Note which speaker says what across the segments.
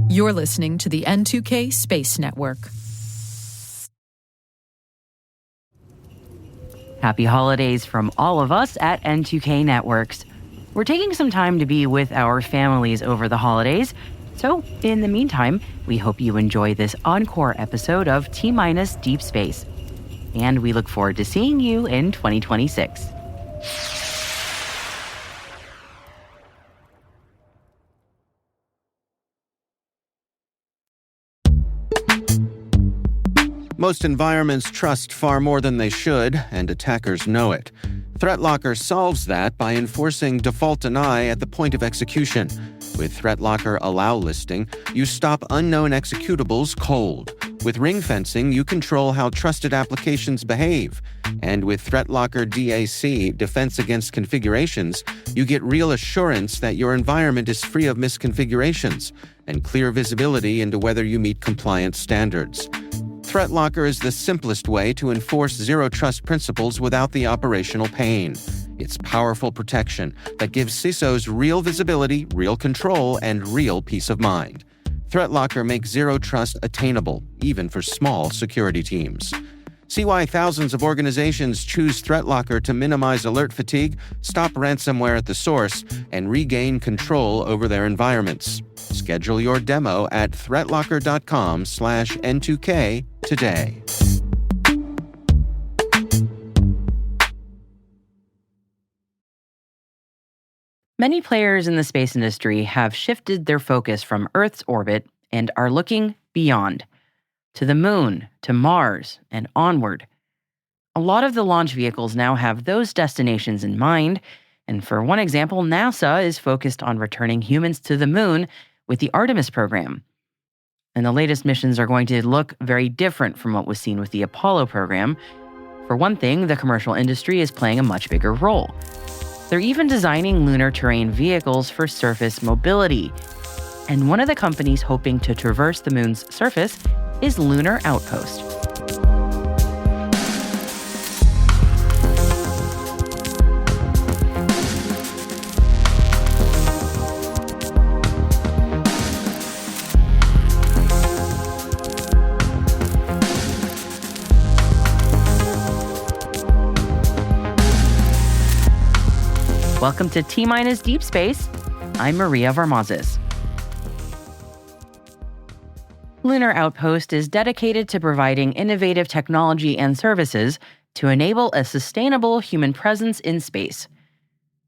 Speaker 1: You're listening to the N2K Space Network.
Speaker 2: Happy holidays from all of us at N2K Networks. We're taking some time to be with our families over the holidays, so in the meantime, we hope you enjoy this encore episode of T-Minus Deep Space. And we look forward to seeing you in 2026.
Speaker 3: Most environments trust far more than they should, and attackers know it. ThreatLocker solves that by enforcing default deny at the point of execution. With ThreatLocker Allow listing, you stop unknown executables cold. With ring fencing, you control how trusted applications behave. And with ThreatLocker DAC, Defense Against Configurations, you get real assurance that your environment is free of misconfigurations and clear visibility into whether you meet compliance standards. ThreatLocker is the simplest way to enforce zero-trust principles without the operational pain. It's powerful protection that gives CISOs real visibility, real control, and real peace of mind. ThreatLocker makes zero-trust attainable, even for small security teams. See why thousands of organizations choose ThreatLocker to minimize alert fatigue, stop ransomware at the source, and regain control over their environments. Schedule your demo at threatlocker.com/N2K today.
Speaker 2: Many players in the space industry have shifted their focus from Earth's orbit and are looking beyond, to the moon, to Mars, and onward. A lot of the launch vehicles now have those destinations in mind, and for one example, NASA is focused on returning humans to the moon with the Artemis program. And the latest missions are going to look very different from what was seen with the Apollo program. For one thing, the commercial industry is playing a much bigger role. They're even designing lunar terrain vehicles for surface mobility. And one of the companies hoping to traverse the moon's surface is Lunar Outpost. Welcome to T-Minus Deep Space. I'm Maria Varmazes. Lunar Outpost is dedicated to providing innovative technology and services to enable a sustainable human presence in space.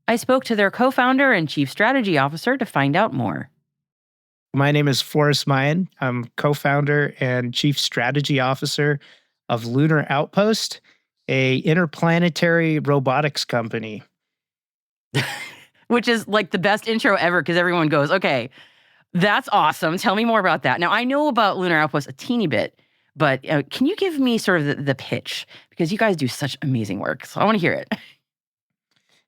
Speaker 2: I spoke to their co-founder and chief strategy officer to find out more.
Speaker 4: My name is Forrest Meyen. I'm co-founder and chief strategy officer of Lunar Outpost, a interplanetary robotics company.
Speaker 2: Which is like the best intro ever because everyone goes, okay, that's awesome. Tell me more about that. Now, I know about Lunar Outpost a teeny bit, but can you give me sort of the pitch? Because you guys do such amazing work, so I want to hear it.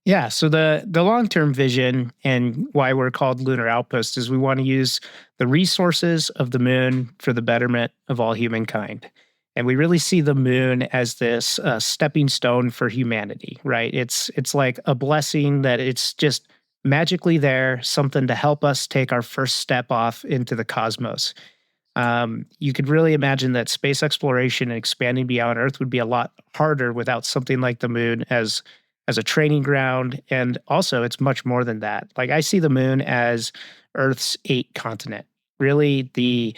Speaker 4: Yeah, so the long-term vision and why we're called Lunar Outpost is we want to use the resources of the moon for the betterment of all humankind. And we really see the moon as this stepping stone for humanity, right? It's like a blessing that it's just magically there, something to help us take our first step off into the cosmos. You could really imagine that space exploration and expanding beyond Earth would be a lot harder without something like the moon as a training ground. And also, it's much more than that. Like, I see the moon as Earth's 8th continent. Really, the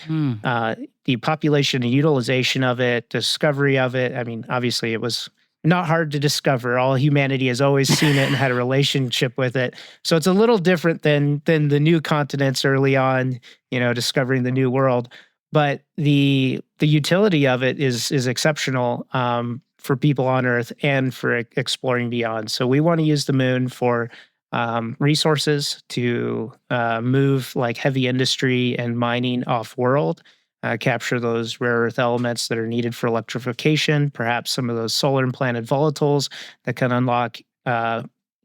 Speaker 4: population and utilization of it, discovery of it. I mean, obviously, it was not hard to discover. All humanity has always seen it and had a relationship with it. So it's a little different than the new continents early on, discovering the new world. But the utility of it is exceptional for people on Earth and for exploring beyond. So we want to use the moon for resources to move like heavy industry and mining off-world, capture those rare earth elements that are needed for electrification, perhaps some of those solar implanted volatiles that can unlock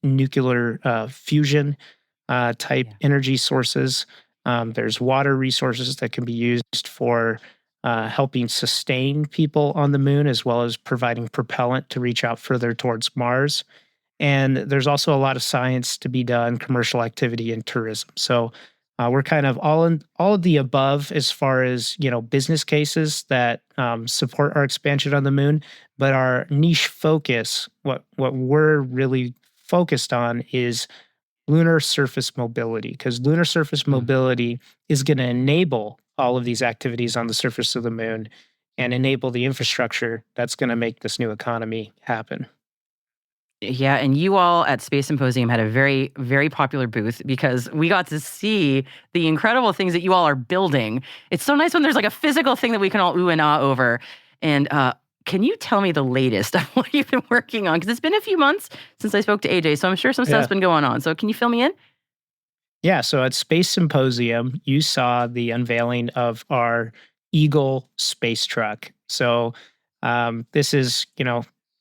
Speaker 4: nuclear fusion type energy sources. There's water resources that can be used for helping sustain people on the moon, as well as providing propellant to reach out further towards Mars. And there's also a lot of science to be done, commercial activity, and tourism. So We're kind of all of the above as far as business cases that support our expansion on the moon, but our niche focus, what we're really focused on, is lunar surface mobility, because lunar surface mobility is going to enable all of these activities on the surface of the moon and enable the infrastructure that's going to make this new economy happen.
Speaker 2: Yeah, and you all at Space Symposium had a very, very popular booth because we got to see the incredible things that you all are building. It's so nice when there's like a physical thing that we can all ooh and ah over. And can you tell me the latest of what you've been working on? Because it's been a few months since I spoke to AJ, so I'm sure some stuff's been going on. So can you fill me in?
Speaker 4: Yeah, so at Space Symposium, you saw the unveiling of our Eagle space truck. So this is,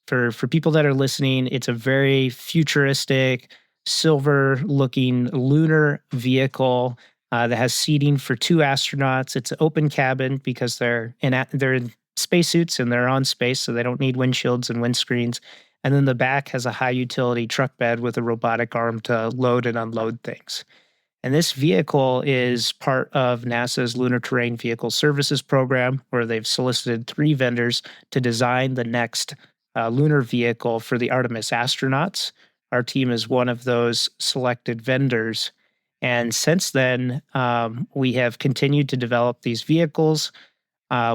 Speaker 4: for people that are listening, it's a very futuristic, silver-looking lunar vehicle that has seating for 2 astronauts. It's an open cabin because they're in spacesuits and they're on space, so they don't need windshields and windscreens. And then the back has a high-utility truck bed with a robotic arm to load and unload things. And this vehicle is part of NASA's Lunar Terrain Vehicle Services program, where they've solicited 3 vendors to design the next lunar vehicle for the Artemis astronauts. Our team is one of those selected vendors. And since then, we have continued to develop these vehicles.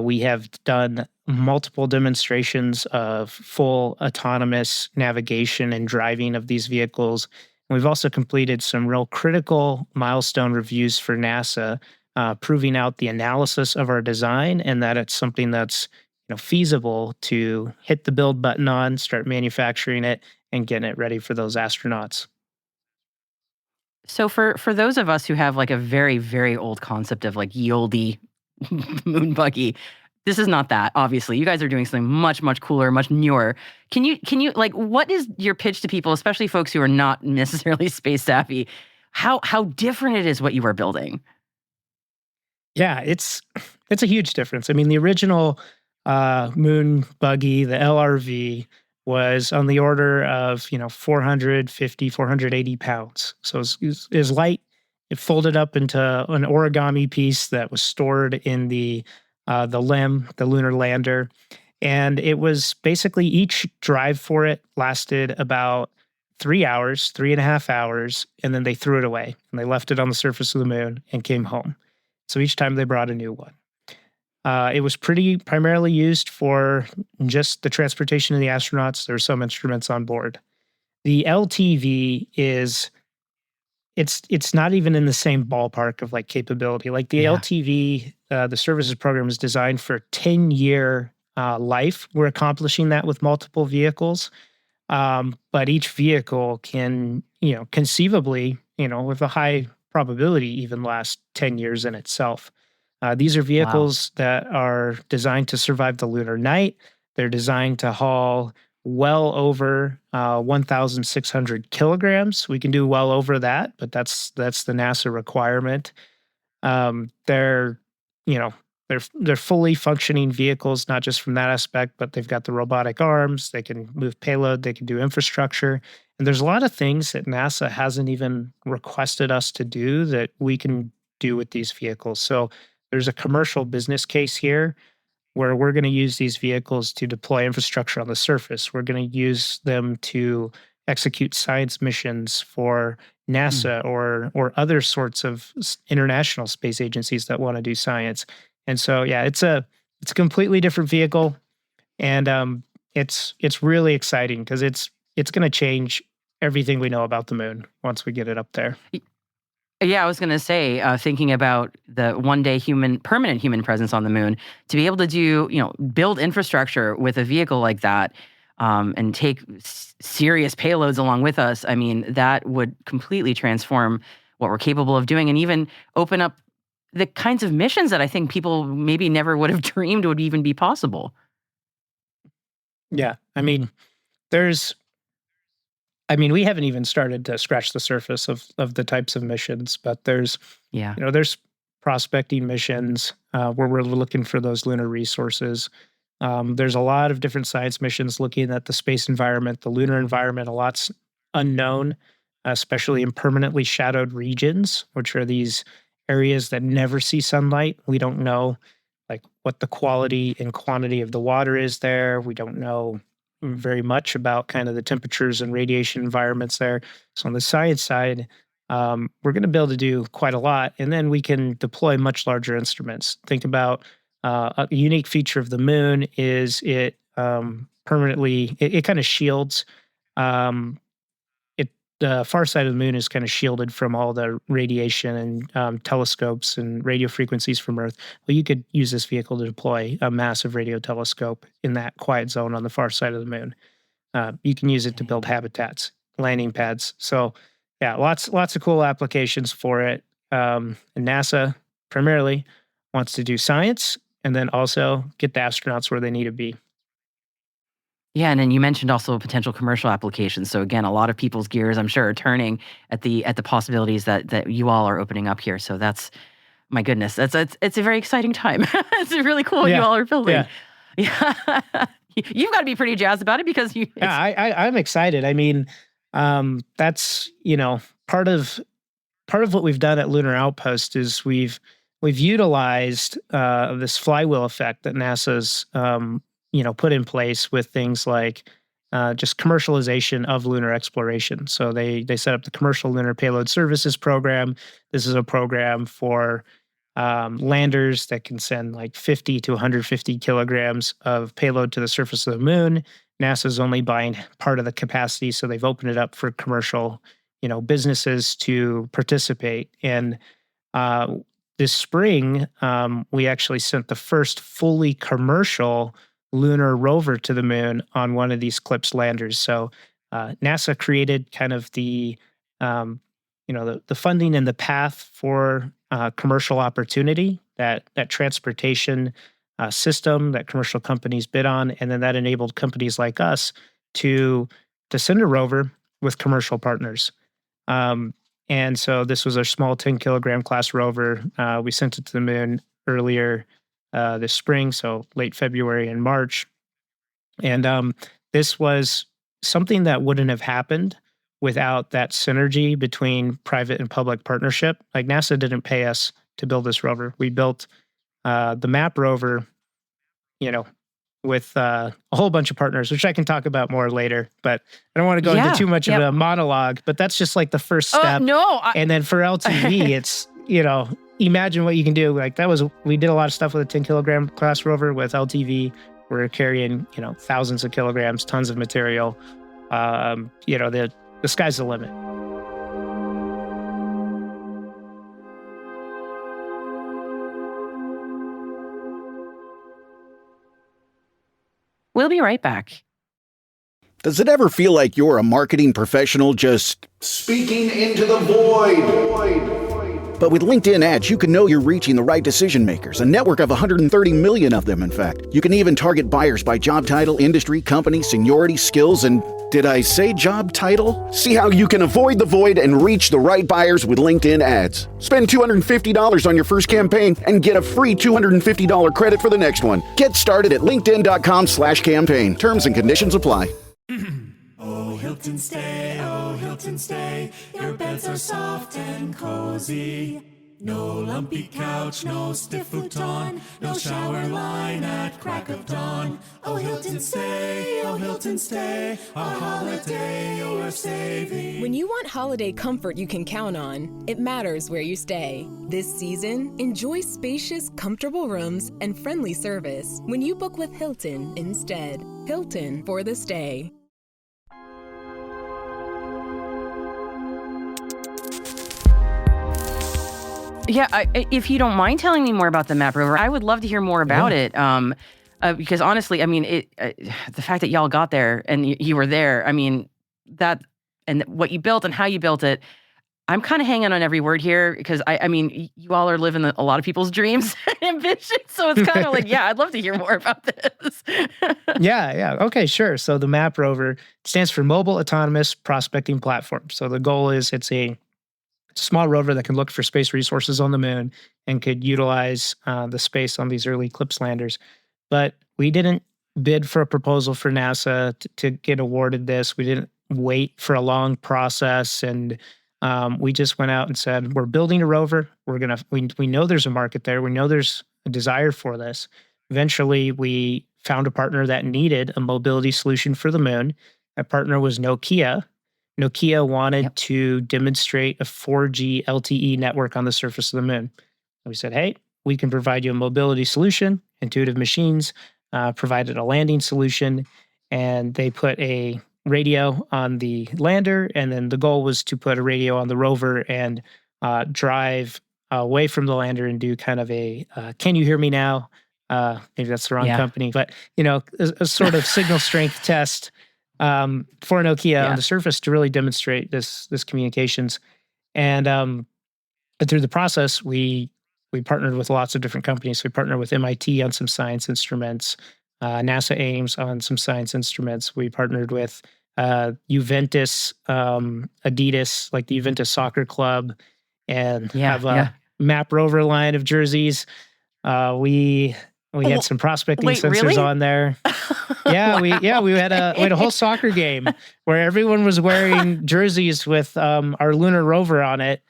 Speaker 4: We have done multiple demonstrations of full autonomous navigation and driving of these vehicles. And we've also completed some real critical milestone reviews for NASA, proving out the analysis of our design and that it's something that's feasible to hit the build button on, start manufacturing it, and getting it ready for those astronauts.
Speaker 2: So for those of us who have like a very, very old concept of like yieldy moon buggy, this is not that, obviously. You guys are doing something much, much cooler, much newer. Can you like, what is your pitch to people, especially folks who are not necessarily space savvy, how different it is what you are building?
Speaker 4: Yeah, it's a huge difference. I mean, the original moon buggy, the LRV, was on the order of 450, 480 pounds. So it's light. It folded up into an origami piece that was stored in the LEM, the lunar lander, and it was basically each drive for it lasted about 3 hours, 3.5 hours, and then they threw it away and they left it on the surface of the moon and came home. So each time they brought a new one. It was primarily used for just the transportation of the astronauts. There were some instruments on board. The LTV it's not even in the same ballpark of like capability. Like the LTV, the services program is designed for 10-year life. We're accomplishing that with multiple vehicles. But each vehicle can, conceivably, with a high probability, even last 10 years in itself. These are vehicles that are designed to survive the lunar night. They're designed to haul well over 1,600 kilograms. We can do well over that, but that's the NASA requirement. They're, you know, they're fully functioning vehicles, not just from that aspect, but they've got the robotic arms. They can move payload. They can do infrastructure. And there's a lot of things that NASA hasn't even requested us to do that we can do with these vehicles. So there's a commercial business case here where we're going to use these vehicles to deploy infrastructure on the surface. We're going to use them to execute science missions for NASA or other sorts of international space agencies that want to do science. And so, yeah, it's a completely different vehicle, and it's really exciting because it's going to change everything we know about the moon once we get it up there.
Speaker 2: Yeah, I was going to say, thinking about the one-day permanent human presence on the moon, to be able to do, build infrastructure with a vehicle like that, and take serious payloads along with us. I mean, that would completely transform what we're capable of doing, and even open up the kinds of missions that I think people maybe never would have dreamed would even be possible.
Speaker 4: Yeah, I mean, we haven't even started to scratch the surface of the types of missions, but there's prospecting missions where we're looking for those lunar resources. There's a lot of different science missions looking at the space environment, the lunar environment. A lot's unknown, especially in permanently shadowed regions, which are these areas that never see sunlight. We don't know like what the quality and quantity of the water is there. We don't know very much about kind of the temperatures and radiation environments there. So on the science side, we're going to be able to do quite a lot, and then we can deploy much larger instruments. Think about a unique feature of the moon is it permanently it kind of shields. Um, the far side of the moon is kind of shielded from all the radiation and telescopes and radio frequencies from Earth. Well, you could use this vehicle to deploy a massive radio telescope in that quiet zone on the far side of the moon. You can use it to build habitats, landing pads. So, yeah, lots of cool applications for it. And NASA primarily wants to do science and then also get the astronauts where they need to be.
Speaker 2: Yeah, and then you mentioned also potential commercial applications. So again, a lot of people's gears, I'm sure, are turning at the possibilities that you all are opening up here. So that's, my goodness, it's a very exciting time. It's really cool what you all are building. Yeah. You've got to be pretty jazzed about it because you.
Speaker 4: I'm excited. I mean, that's part of what we've done at Lunar Outpost is we've utilized this flywheel effect that NASA's put in place with things like just commercialization of lunar exploration. So they set up the Commercial Lunar Payload Services Program. This is a program for landers that can send like 50 to 150 kilograms of payload to the surface of the moon. NASA's only buying part of the capacity, so they've opened it up for commercial, businesses to participate. And this spring, we actually sent the first fully commercial lunar rover to the moon on one of these CLIPS landers. So NASA created kind of the funding and the path for commercial opportunity, that transportation system that commercial companies bid on, and then that enabled companies like us to send a rover with commercial partners. And so this was our small 10 kilogram class rover. We sent it to the moon earlier this spring, so late February and March. And this was something that wouldn't have happened without that synergy between private and public partnership. Like NASA didn't pay us to build this rover. We built the MAP rover, with a whole bunch of partners, which I can talk about more later, but I don't want to go into too much of a monologue, but that's just like the first step. And then for LTV, it's, imagine what you can do. Like we did a lot of stuff with a 10 kilogram class rover with LTV. We're carrying, thousands of kilograms, tons of material. The sky's the limit.
Speaker 2: We'll be right back.
Speaker 5: Does it ever feel like you're a marketing professional just speaking into the void? But with LinkedIn ads, you can know you're reaching the right decision makers, a network of 130 million of them, in fact. You can even target buyers by job title, industry, company, seniority, skills, and did I say job title? See how you can avoid the void and reach the right buyers with LinkedIn ads. Spend $250 on your first campaign and get a free $250 credit for the next one. Get started at linkedin.com/campaign. Terms and conditions apply.
Speaker 6: Oh, Hilton stay, oh, Hilton stay. Your beds are soft and cozy. No lumpy couch, no stiff futon, no shower line at crack of dawn. Oh, Hilton stay, oh, Hilton stay. A holiday you're saving.
Speaker 7: When you want holiday comfort you can count on, it matters where you stay. This season, enjoy spacious, comfortable rooms and friendly service when you book with Hilton instead. Hilton for the stay.
Speaker 2: Yeah, if you don't mind telling me more about the MAP rover, I would love to hear more about it. Because honestly, I mean, the fact that y'all got there and you were there, I mean, that and what you built and how you built it, I'm kind of hanging on every word here because I mean, you all are living a lot of people's dreams and ambitions. So it's kind of like, yeah, I'd love to hear more about this.
Speaker 4: Yeah. Okay, sure. So the MAP rover stands for Mobile Autonomous Prospecting Platform. So the goal is it's a small rover that can look for space resources on the moon and could utilize the space on these early CLIPS landers. But we didn't bid for a proposal for NASA to get awarded this. We didn't wait for a long process and We just went out and said, we're building a rover. We know there's a market there. We know there's a desire for this. Eventually, we found a partner that needed a mobility solution for the moon. That partner was Nokia. Nokia wanted to demonstrate a 4G LTE network on the surface of the moon. We said, hey, we can provide you a mobility solution. Intuitive Machines provided a landing solution, and they put a radio on the lander, and then the goal was to put a radio on the rover and drive away from the lander and do kind of a can you hear me now? Maybe that's the wrong company, but a sort of signal strength test for Nokia on the surface to really demonstrate this communications. And through the process, we partnered with lots of different companies. We partnered with MIT on some science instruments, NASA Ames on some science instruments. We partnered with Juventus, Adidas, like the Juventus Soccer Club, and have a Map Rover line of jerseys. We had some prospecting sensors on there. We had a whole soccer game where everyone was wearing jerseys with our lunar rover on it.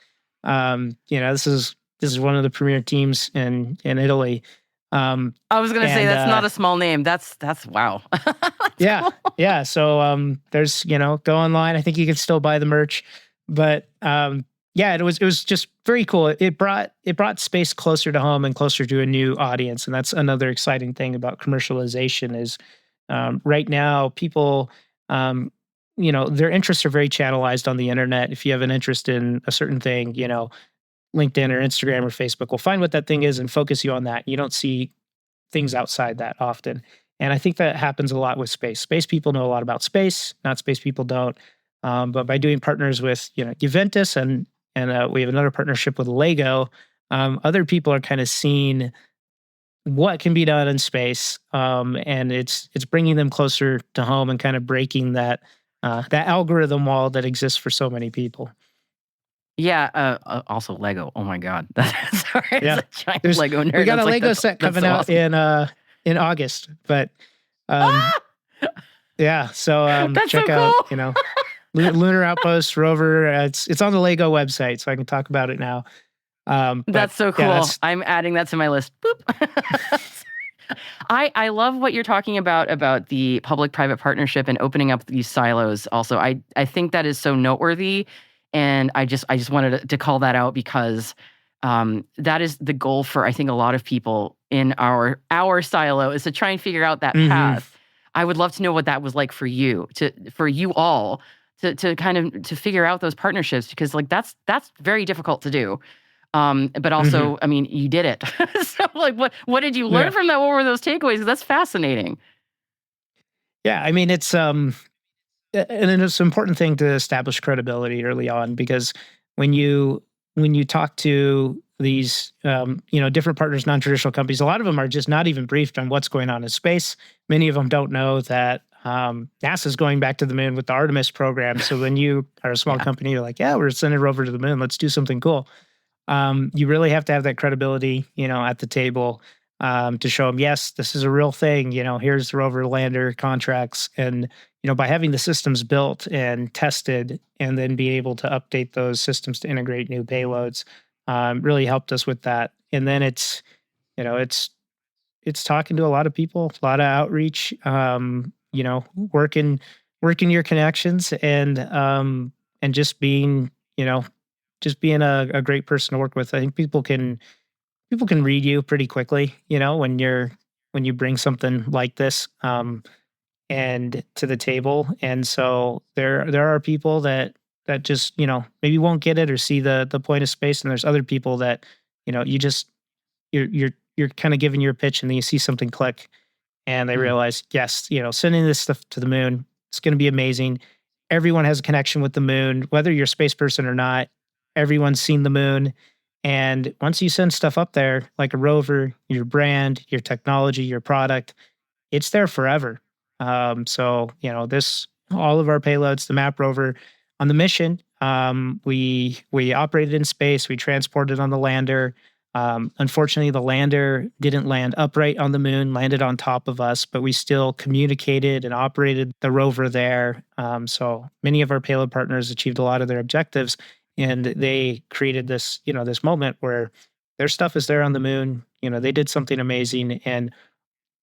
Speaker 4: This is one of the premier teams in Italy.
Speaker 2: I was going to say that's not a small name. That's wow.
Speaker 4: That's cool. So there's go online. I think you can still buy the merch, but it was just very cool. It brought space closer to home and closer to a new audience, and that's another exciting thing about commercialization is right now people their interests are very channelized on the internet. If you have an interest in a certain thing, LinkedIn or Instagram or Facebook will find what that thing is and focus you on that. You don't see things outside that often. And I think that happens a lot with space. Space people know a lot about space, not space people don't. But by doing partners with, Juventus and we have another partnership with Lego, other people are kind of seeing what can be done in space. And it's bringing them closer to home and kind of breaking that algorithm wall that exists for so many people.
Speaker 2: Yeah. Also Lego. Oh my God. Sorry. It's a giant Lego nerd.
Speaker 4: We got a Lego set coming out in August, but So
Speaker 2: that's
Speaker 4: check
Speaker 2: so cool.
Speaker 4: out Lunar Outpost rover. It's on the Lego website, so I can talk about it now.
Speaker 2: That's so cool. I'm adding that to my list. Boop. I love what you're talking about the public-private partnership and opening up these silos. Also, I think that is so noteworthy. And I just wanted to call that out because that is the goal for, I think, a lot of people in our silo is to try and figure out that path. I would love to know what that was like for you, for you all to kind of to figure out those partnerships, because like that's very difficult to do. But also, I mean, you did it. So like what did you learn from that? What were those takeaways? 'Cause that's fascinating.
Speaker 4: Yeah, I mean, it's and it's an important thing to establish credibility early on, because when you talk to these different partners, non-traditional companies, a lot of them are just not even briefed on what's going on in space. Many of them don't know that NASA's going back to the moon with the Artemis program. So when you are a small company, you're like, we're sending a rover to the moon. Let's do something cool. You really have to have that credibility, at the table to show them, yes, this is a real thing. Here's the rover lander contracts. And, by having the systems built and tested and then be able to update those systems to integrate new payloads really helped us with that. And then it's talking to a lot of people, a lot of outreach, working your connections and just being, a great person to work with. I think people can read you pretty quickly, when you bring something like this and to the table. And so there are people that just, maybe won't get it or see the point of space. And there's other people that, you're kind of giving your pitch and then you see something click and they realize, yes, sending this stuff to the moon, it's going to be amazing. Everyone has a connection with the moon, whether you're a space person or not. Everyone's seen the moon. And once you send stuff up there, like a rover, your brand, your technology, your product, it's there forever. So, all of our payloads, the MAP rover on the mission, we operated in space, we transported on the lander. Unfortunately, the lander didn't land upright on the moon, landed on top of us, but we still communicated and operated the rover there. So many of our payload partners achieved a lot of their objectives. and they created this, this moment where their stuff is there on the moon. They did something amazing, and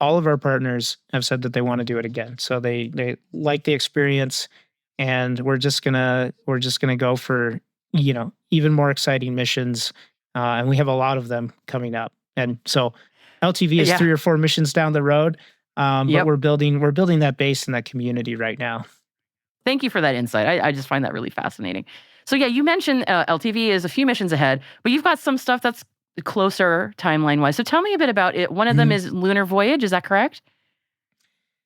Speaker 4: all of our partners have said that they want to do it again. So they like the experience, and we're just gonna go for even more exciting missions, and we have a lot of them coming up. And so LTV is 3 or 4 missions down the road, but we're building that base and that community right now.
Speaker 2: Thank you for that insight. I just find that really fascinating. So yeah, you mentioned LTV is a few missions ahead, but you've got some stuff that's closer timeline-wise. So tell me a bit about it. One of them is Lunar Voyage, is that correct?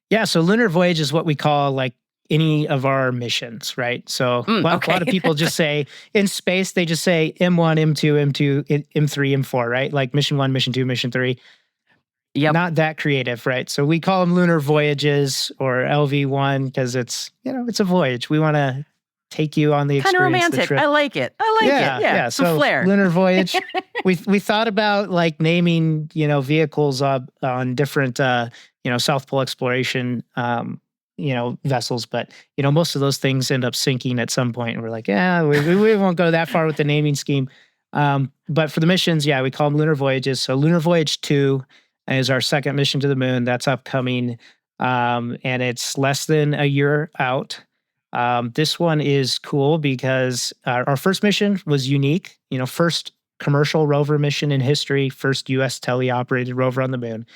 Speaker 4: Yeah, so Lunar Voyage is what we call like any of our missions, right? So a lot of people just say, in space, they just say M1, M2, M2, M3, M4, right? Like mission 1, mission 2, mission 3.
Speaker 2: Yep.
Speaker 4: Not that creative, right? So we call them Lunar Voyages or LV1 because it's, it's a voyage. We want to take you on the experience.
Speaker 2: Kind of romantic. I like it. Yeah. Some
Speaker 4: so
Speaker 2: flair.
Speaker 4: Lunar Voyage. we thought about like naming, vehicles on different, South Pole exploration, vessels, but most of those things end up sinking at some point, and we're like, we won't go that far with the naming scheme. But for the missions, we call them Lunar Voyages. So Lunar Voyage 2 is our second mission to the moon. That's upcoming, and it's less than a year out. This one is cool because our first mission was unique. First commercial rover mission in history, first U.S. teleoperated rover on the moon.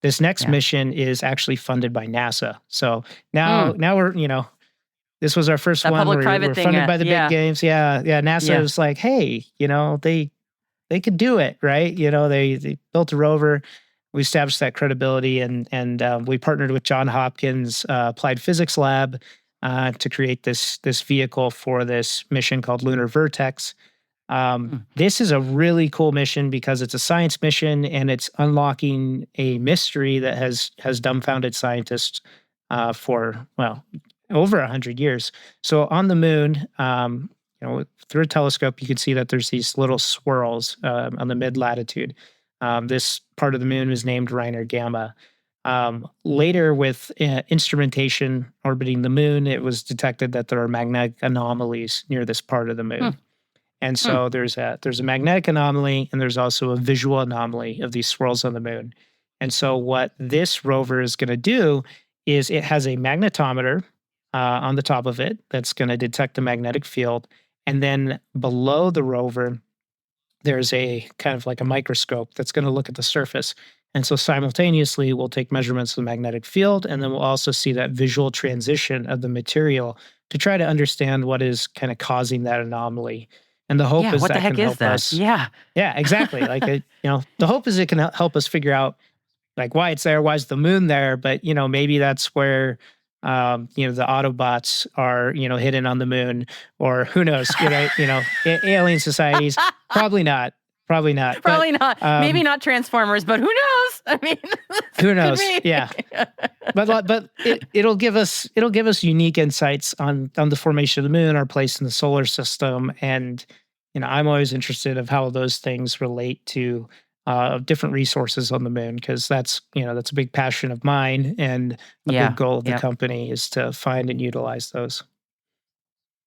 Speaker 4: This next mission is actually funded by NASA. So now we're, this was our first one.
Speaker 2: Public-private
Speaker 4: we're
Speaker 2: thing.
Speaker 4: Funded by the big games. Yeah. NASA was like, hey, they could do it, right? They built a rover. We established that credibility, and we partnered with Johns Hopkins Applied Physics Lab to create this vehicle for this mission called Lunar Vertex. This is a really cool mission because it's a science mission, and it's unlocking a mystery that has dumbfounded scientists for over 100 years. So on the moon, through a telescope, you can see that there's these little swirls on the mid-latitude. This part of the moon is named Reiner Gamma. Later, with instrumentation orbiting the moon, it was detected that there are magnetic anomalies near this part of the moon. And so there's a magnetic anomaly, and there's also a visual anomaly of these swirls on the moon. And so what this rover is going to do is it has a magnetometer on the top of it that's going to detect the magnetic field. And then below the rover, there's a kind of like a microscope that's going to look at the surface. And so simultaneously, we'll take measurements of the magnetic field, and then we'll also see that visual transition of the material to try to understand what is kind of causing that anomaly. And the hope is
Speaker 2: what
Speaker 4: that
Speaker 2: the heck
Speaker 4: can
Speaker 2: is
Speaker 4: help
Speaker 2: that?
Speaker 4: us.
Speaker 2: Yeah,
Speaker 4: exactly. Like, the hope is it can help us figure out like why it's there, why is the moon there? But maybe that's where the Autobots are hidden on the moon, or who knows? Alien societies. Probably not.
Speaker 2: Probably not. Maybe not Transformers, but who knows? I mean,
Speaker 4: who knows? Yeah. But it'll give us unique insights on the formation of the moon, our place in the solar system, and I'm always interested of how those things relate to different resources on the moon, because that's a big passion of mine, and a big goal of the company is to find and utilize those.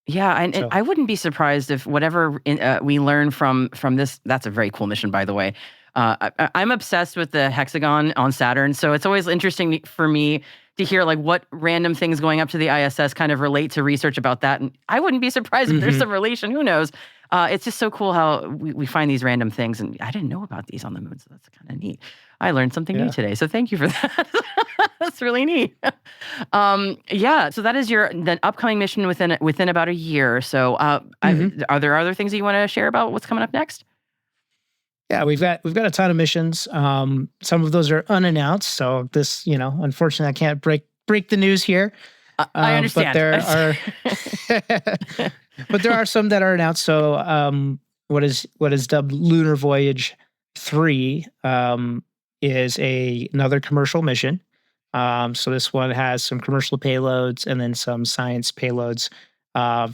Speaker 2: Yeah, and I wouldn't be surprised if whatever we learn from this, that's a very cool mission, by the way. I'm obsessed with the hexagon on Saturn, so it's always interesting for me to hear like what random things going up to the ISS kind of relate to research about that. And I wouldn't be surprised if there's some relation, who knows? It's just so cool how we find these random things, and I didn't know about these on the moon, so that's kind of neat. I learned something new today, so thank you for that. That's really neat. So that is the upcoming mission within about a year or so. Are there other things that you want to share about what's coming up next?
Speaker 4: Yeah, we've got a ton of missions. Some of those are unannounced, so this, unfortunately, I can't break the news here.
Speaker 2: I understand.
Speaker 4: But there are some that are announced. So, what is dubbed Lunar Voyage 3 is another commercial mission. So this one has some commercial payloads and then some science payloads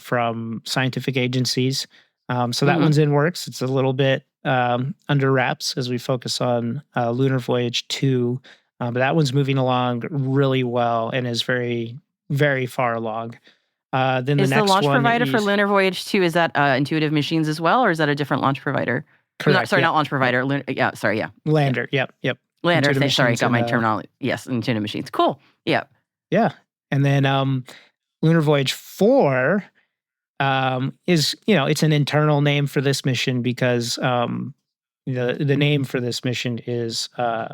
Speaker 4: from scientific agencies. So that one's in works. It's a little bit under wraps as we focus on Lunar Voyage 2. But that one's moving along really well and is very, very far along. Then
Speaker 2: is
Speaker 4: the next
Speaker 2: launch
Speaker 4: one
Speaker 2: provider for Lunar Voyage 2, is that Intuitive Machines as well, or is that a different launch provider?
Speaker 4: Correct.
Speaker 2: Not launch provider.
Speaker 4: Lander. Yep.
Speaker 2: Lander.
Speaker 4: Intuitive
Speaker 2: Sorry, got my
Speaker 4: Machines
Speaker 2: terminology. Yes, Intuitive Machines. Cool. Yeah.
Speaker 4: Yeah. And then Lunar Voyage 4 is, it's an internal name for this mission because the name for this mission is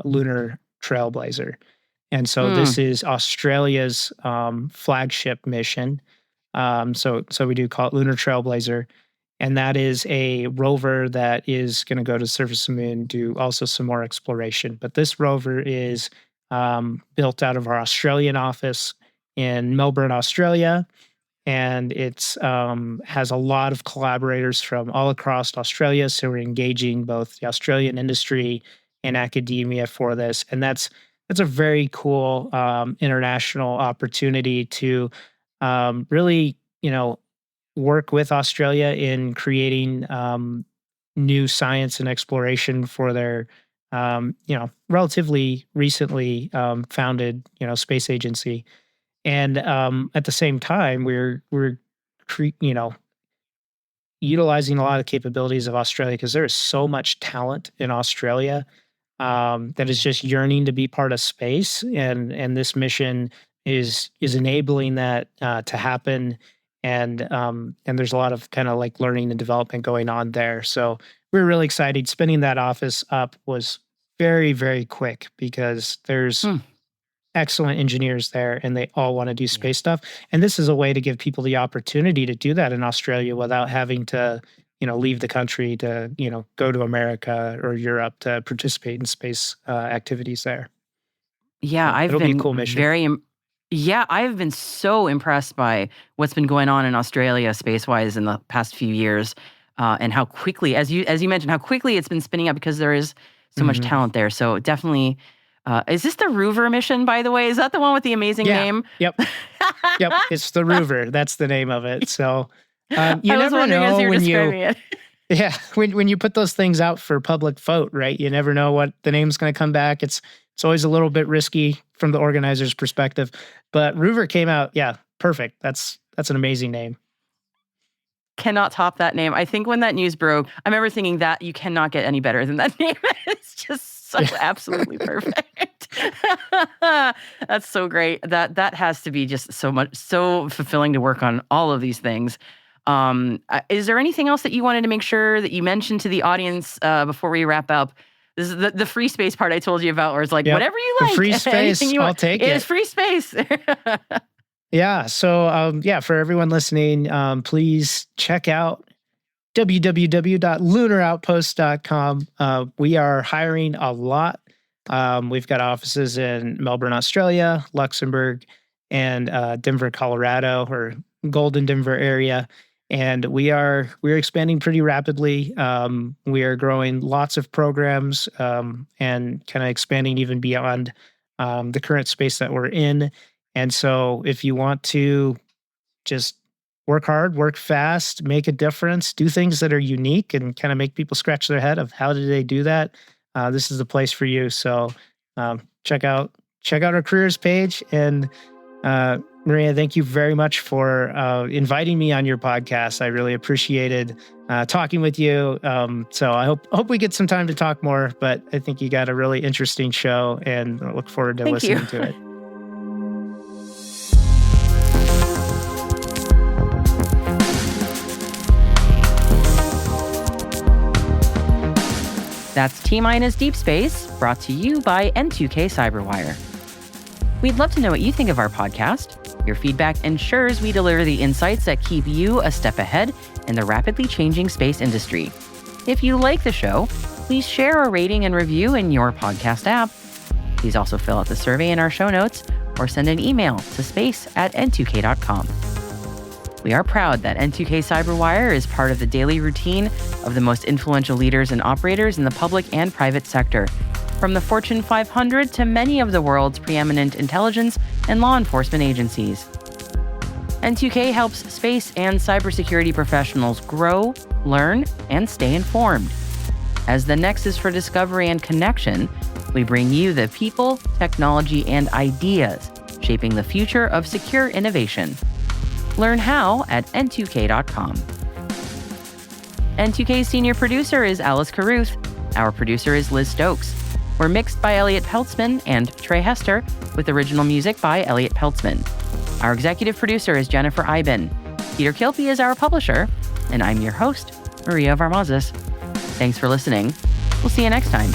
Speaker 4: Lunar Trailblazer. And so this is Australia's flagship mission. So we do call it Lunar Trailblazer. And that is a rover that is going to go to the surface of the moon, do also some more exploration. But this rover is built out of our Australian office in Melbourne, Australia. And it's has a lot of collaborators from all across Australia. So we're engaging both the Australian industry and academia for this. And that's a very cool international opportunity to really, work with Australia in creating new science and exploration for their, relatively recently founded, space agency. And at the same time, we're utilizing a lot of capabilities of Australia because there is so much talent in Australia that is just yearning to be part of space, and this mission is enabling that to happen. And there's a lot of kind of like learning and development going on there. So we're really excited. Spinning that office up was very, very quick because there's excellent engineers there and they all want to do space stuff. And this is a way to give people the opportunity to do that in Australia without having to, leave the country to, go to America or Europe to participate in space activities there.
Speaker 2: Yeah,
Speaker 4: it'll be a cool mission.
Speaker 2: I've been so impressed by what's been going on in Australia space-wise in the past few years, and how quickly, as you mentioned, how quickly it's been spinning up because there is so much talent there. So definitely, is this the Rover mission, by the way? Is that the one with the amazing name?
Speaker 4: Yep. It's the Rover. That's the name of it. So you never know when you. Yeah, when you put those things out for public vote, right? You never know what the name's going to come back. It's always a little bit risky from the organizer's perspective. But Rover came out, perfect. That's an amazing name.
Speaker 2: Cannot top that name. I think when that news broke, I remember thinking that you cannot get any better than that name. It's just so absolutely perfect. That's so great. That has to be just so fulfilling to work on all of these things. Is there anything else that you wanted to make sure that you mentioned to the audience before we wrap up? This is the free space part I told you about, where it's like, whatever you like.
Speaker 4: The free space, I'll take it.
Speaker 2: It is free space.
Speaker 4: Yeah. So, for everyone listening, please check out www.lunoroutpost.com. We are hiring a lot. We've got offices in Melbourne, Australia, Luxembourg, and Denver, Colorado, or Golden Denver area. And we're expanding pretty rapidly. We are growing lots of programs and kind of expanding even beyond the current space that we're in. And so if you want to just work hard, work fast, make a difference, do things that are unique and kind of make people scratch their head of how did they do that, this is the place for you. So check out our careers page. And Maria, thank you very much for inviting me on your podcast. I really appreciated talking with you. So I hope we get some time to talk more, but I think you got a really interesting show and I look forward to listening to it.
Speaker 2: That's T-Minus Deep Space, brought to you by N2K Cyberwire. We'd love to know what you think of our podcast. Your feedback ensures we deliver the insights that keep you a step ahead in the rapidly changing space industry. If you like the show, please share a rating and review in your podcast app. Please also fill out the survey in our show notes or send an email to space@n2k.com. We are proud that N2K Cyberwire is part of the daily routine of the most influential leaders and operators in the public and private sector, from the Fortune 500 to many of the world's preeminent intelligence and law enforcement agencies. N2K helps space and cybersecurity professionals grow, learn, and stay informed. As the nexus for discovery and connection, we bring you the people, technology, and ideas shaping the future of secure innovation. Learn how at n2k.com. N2K's senior producer is Alice Carruth. Our producer is Liz Stokes. We're mixed by Elliot Peltzman and Trey Hester, with original music by Elliot Peltzman. Our executive producer is Jennifer Iben. Peter Kilpie is our publisher, and I'm your host, Maria Varmazis. Thanks for listening. We'll see you next time.